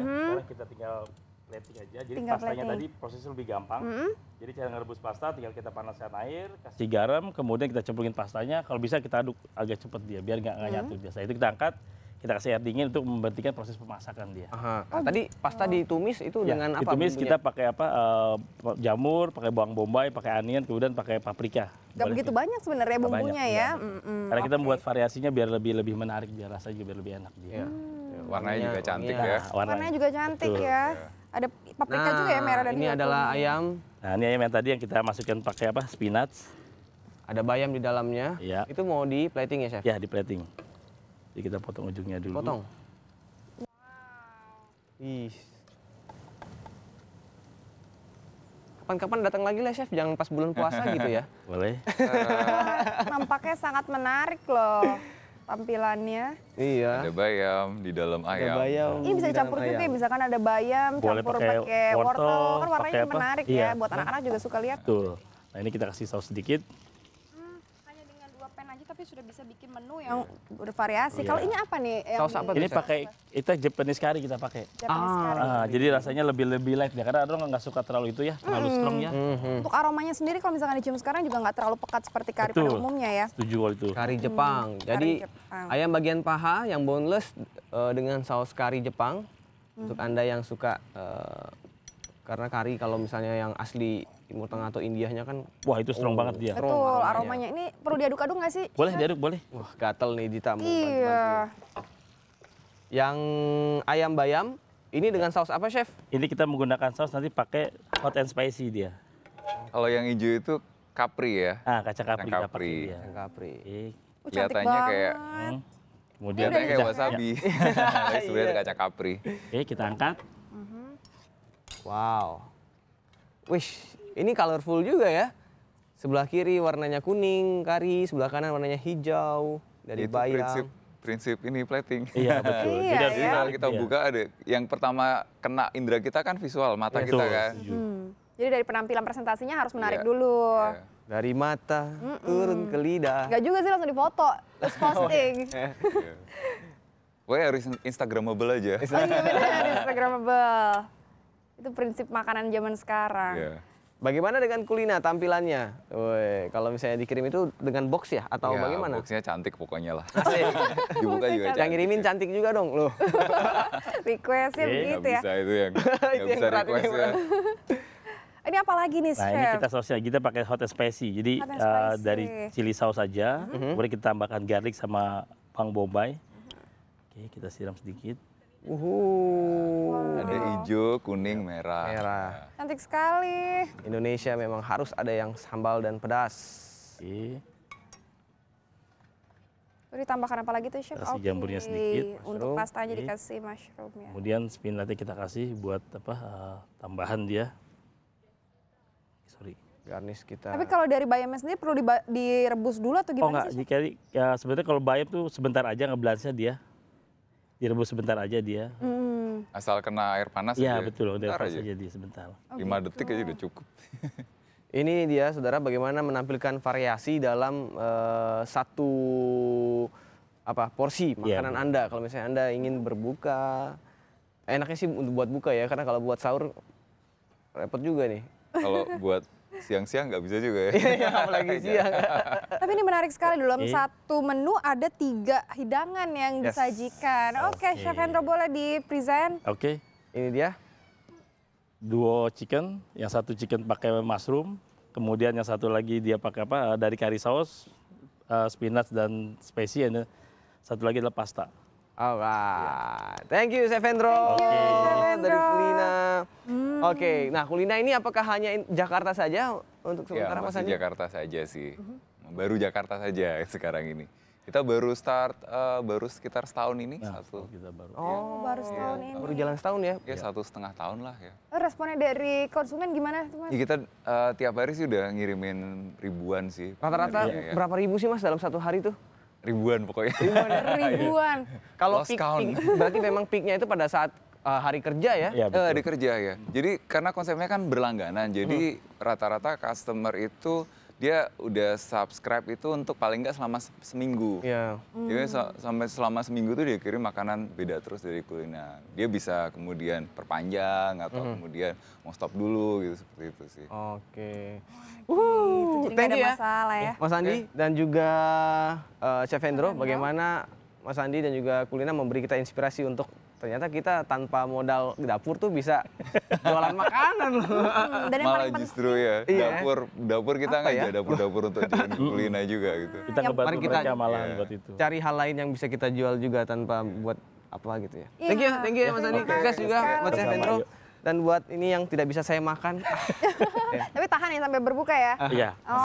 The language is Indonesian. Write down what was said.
Sekarang kita tinggal plating aja. Jadi Tinggal pastanya plating. tadi prosesnya lebih gampang. Jadi cara ngerebus pasta tinggal kita panaskan air, kasih garam, kemudian kita cemplungin pastanya. Kalau bisa kita aduk agak cepat dia, biar nggak nyatu dia. Setelah itu kita angkat, kita kasih air dingin untuk memberhentikan proses pemasakan dia. Aha. Nah, tadi pasta ditumis itu Ya, dengan apa? ditumis bumbunya? kita pakai apa? Jamur, pakai bawang bombay, pakai onion, kemudian pakai paprika. Gak Boleh begitu juga. banyak sebenarnya Nggak bumbunya banyak, ya. iya. Karena kita membuat variasinya biar lebih menarik, biar rasanya juga biar lebih enak dia. Iya. Warnanya juga cantik wanginya. ya. Warnanya juga cantik Betul. ya. Ada paprika juga ya, merah dan ini hijau adalah kuning. ayam, Nah ini ayam yang tadi yang kita masukkan pakai apa? Spinach. ada bayam di dalamnya. Iya. Itu mau di plating ya, Chef? Ya, di plating. Jadi kita potong ujungnya dulu. Potong. Ih. Kapan-kapan datang lagi lah, Chef. Jangan pas bulan puasa gitu ya. Boleh. Nampaknya sangat menarik loh tampilannya. Iya. Ada bayam di dalam Ada ayam. bayam. Ini bisa di dalam dicampur juga ya, ayam. misalkan ada bayam, Boleh campur pakai pakai wortel, wortel, kan warnanya pakai apa? menarik Iya. ya. Buat anak-anak juga suka lihat. Betul. Nah ini kita kasih saus sedikit. Hanya dengan 2 pan aja tapi sudah bisa bikin menu yang bervariasi. Iya. Kalau ini apa nih? Saus apa Ini tuh, Chef? pakai, itu Japanese curry kita pakai. Japanese curry. Jadi rasanya lebih light ya, karena orang nggak suka terlalu itu ya, terlalu strong ya. Untuk aromanya sendiri kalau misalkan dicium sekarang juga nggak terlalu pekat seperti kari pada Betul. umumnya ya. Setuju kalau itu. Kari Jepang. Jadi Jepang. ayam bagian paha yang boneless dengan saus kari Jepang. Untuk Anda yang suka karena kari kalau misalnya yang asli Timur Tengah atau Indianya kan Wah itu strong banget dia. Betul, aromanya. Ini perlu diaduk-aduk nggak sih? Boleh diaduk, boleh. wah gatel nih ditamu. Iya. Yang ayam bayam ini dengan saus apa, Chef? Ini kita menggunakan saus nanti pakai hot and spicy dia. Kalau yang hijau itu kapri ya. Kacang kapri kita Kapri. pakai dia. Yang kapri. Oke. Cantik Kelihatannya kayak banget. Kemudian kelihatannya kayak udah. wasabi. Tapi sebenarnya kacang kapri. Oke, kita angkat. Wow. Wish, ini colorful juga ya. Sebelah kiri warnanya kuning, kari, sebelah kanan warnanya hijau dari Itu bayam. prinsip ini plating. Iya betul. Iya, Jadi harus Jadi ya. kalau kita Iya. buka ada yang pertama kena indera kita kan visual mata Betul, kita kan. setuju. Jadi dari penampilan presentasinya harus menarik Iya. dulu. Iya. Dari mata turun ke lidah. Nggak juga sih langsung difoto, terus posting. Iya. Pokoknya harus Instagramable aja. Oh iya benar, Instagramable. Itu prinsip makanan zaman sekarang. Iya. Bagaimana dengan kulina tampilannya? Woi, kalau misalnya dikirim itu dengan box ya atau Ya, bagaimana? boxnya cantik pokoknya lah. Asik. Dibuka juga Yang cantik. ngirimin cantik juga dong loh. Requestnya Oke, begitu Nggak ya. bisa itu yang nggak Itu yang bisa berat, ini request ya. Ini apa lagi nih, Nah ini Chef? kita sausnya, kita pakai hot and spicy. Jadi Hot and spicy. dari chili saus saja, kemudian kita tambahkan garlic sama bawang bombay. Oke, kita siram sedikit. Ada hijau, kuning, merah. Merah. Cantik sekali. Indonesia memang harus ada yang sambal dan pedas. Oke. Terus ditambahkan apa lagi tuh, Chef? Kasih jamurnya sedikit, Untuk mushroom. pastanya Oke. dikasih mushroom ya. Kemudian spinachnya kita kasih buat apa? Tambahan dia. Sorry. Garnish kita. Tapi kalau dari bayamnya sendiri perlu direbus dulu atau Oh gimana enggak, sih, Chef? jika ya, sebenarnya kalau bayam tuh sebentar aja ngeblansnya dia. Direbus sebentar aja dia. Asal kena air panas Iya aja. betul, udah Bentar pas aja. aja dia sebentar. 5 detik aja udah cukup. Ini dia, saudara, bagaimana menampilkan variasi dalam satu porsi makanan betul. Anda. Kalau misalnya Anda ingin berbuka, enaknya sih untuk buat buka ya, karena kalau buat sahur repot juga nih. Kalau buat siang-siang nggak bisa juga ya. Iya, apalagi siang. Tapi ini menarik sekali, dalam Oke. satu menu ada 3 hidangan yang Yes. disajikan. Oke, Chef Hendro boleh di-present? Oke, Ini dia. duo chicken, yang satu chicken pakai mushroom, kemudian yang satu lagi dia pakai apa? Dari curry sauce, spinach dan spicy, dan satu lagi adalah pasta. Alright, thank you Chef Hendro Oke. dari Kulina. Oke, nah Kulina ini apakah hanya Jakarta saja untuk Ya, sementara masih masanya? Jakarta saja sih. Baru Jakarta saja sekarang ini. Kita baru baru sekitar setahun ini. Nah, satu. kita baru. Oh, Baru setahun ini. baru jalan setahun ya? Ya 1,5 tahun lah ya. Responnya dari konsumen gimana tuh, Mas? Ya kita tiap hari sih udah ngirimin ribuan sih. Rata-rata Iya, ya. berapa ribu sih Mas dalam satu hari tuh? Ribuan pokoknya. Ribuan. Kalau Lost peak, count. berarti memang peaknya itu pada saat hari kerja ya? Iya betul. Di kerja ya. Jadi karena konsepnya kan berlangganan, jadi rata-rata customer itu dia udah subscribe itu untuk paling nggak selama seminggu. Iya. Jadi sampai selama seminggu tuh dia kirim makanan beda terus dari kuliner. Dia bisa kemudian perpanjang atau kemudian mau stop dulu gitu seperti itu sih. Oke. Jadi nggak Thank ada you ya. masalah ya. Mas Andi dan juga Chef Hendro, bagaimana Mas Andi dan juga Kulina memberi kita inspirasi untuk ternyata kita tanpa modal dapur tuh bisa jualan makanan loh. Dan yang Malah paling penting, justru ya Iya. dapur kita Apa nggak ya? ada dapur-dapur untuk jualan kuliner juga gitu. Kita ngebantu mari kita- mereka malah Iya. buat itu. Cari hal lain yang bisa kita jual juga tanpa buat apa gitu ya. Iya. Thank you ya Mas Andi. Terima Sukses kasih juga sekali. buat Chef Sama-sama, Hendro. yuk. Dan buat ini yang tidak bisa saya makan. tapi tahan ya sampai berbuka ya. Iya.